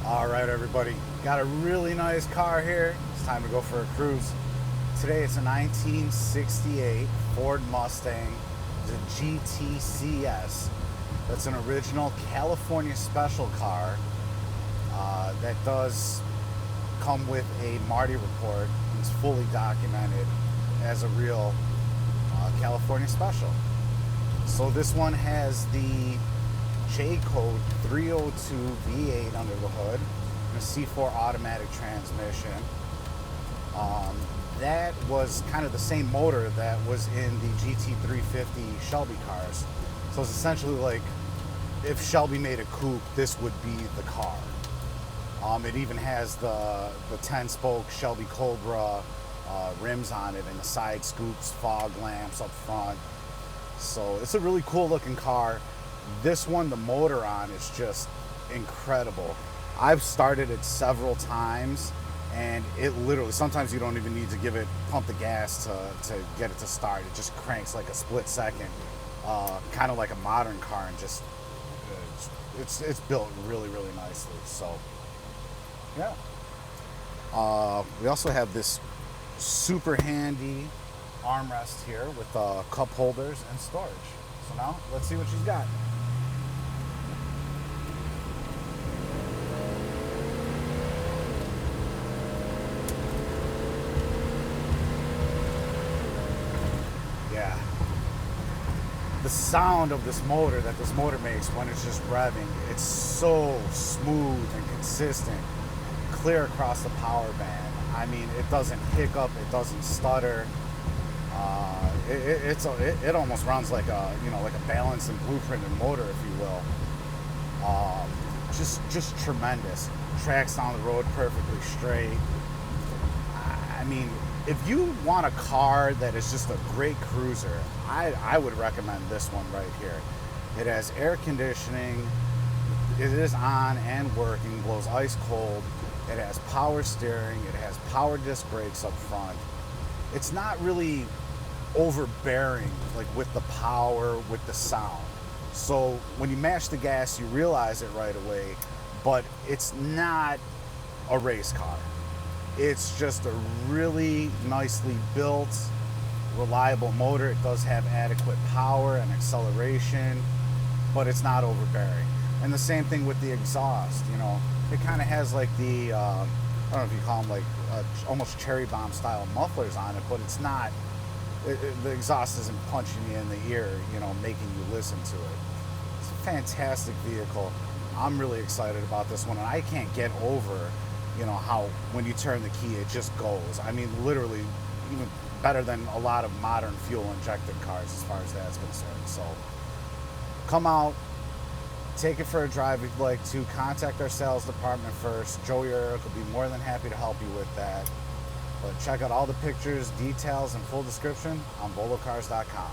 All right, everybody, got a really nice car here. It's time to go for a cruise. Today it's a 1968 Ford Mustang. It's a GTCS. That's an original California special car that does come with a Marti Report. It's fully documented as a real California special. So this one has the J code 302 V8 under the hood, and a C4 automatic transmission. That was kind of the same motor that was in the GT350 Shelby cars. So it's essentially like if Shelby made a coupe, this would be the car. It even has the 10-spoke Shelby Cobra rims on it, and the side scoops, fog lamps up front. So it's a really cool looking car. This one, the motor on is just incredible. I've started it several times, and it literally, sometimes you don't even need to pump the gas to get it to start. It just cranks like a split second, kind of like a modern car, and just it's built really, really nicely. So yeah. We also have this super handy armrest here with cup holders and storage. So now let's see what she's got. Yeah. The sound of this motor that this motor makes when it's just revving, it's so smooth and consistent, clear across the power band. I mean, it doesn't hiccup, it doesn't stutter. It almost runs like a balanced and blueprinted motor, if you will. Just tremendous. Tracks down the road perfectly straight. I mean, if you want a car that is just a great cruiser, I would recommend this one right here. It has air conditioning. It is on and working, blows ice cold. It has power steering. It has power disc brakes up front. It's not really overbearing, like with the power, with the sound. So when you mash the gas, you realize it right away, but it's not a race car. It's just a really nicely built, reliable motor. It does have adequate power and acceleration, but it's not overbearing. And the same thing with the exhaust. You know, it kind of has like the I don't know if you call them like almost cherry bomb style mufflers on it, but it's not. The exhaust isn't punching you in the ear, you know, making you listen to it. It's a fantastic vehicle. I'm really excited about this one, and I can't get over, you know, how when you turn the key, it just goes. I mean, literally, even better than a lot of modern fuel-injected cars as far as that's concerned. So, come out, take it for a drive if you'd like to. Contact our sales department first. Joey or Eric will be more than happy to help you with that. But check out all the pictures, details, and full description on volocars.com.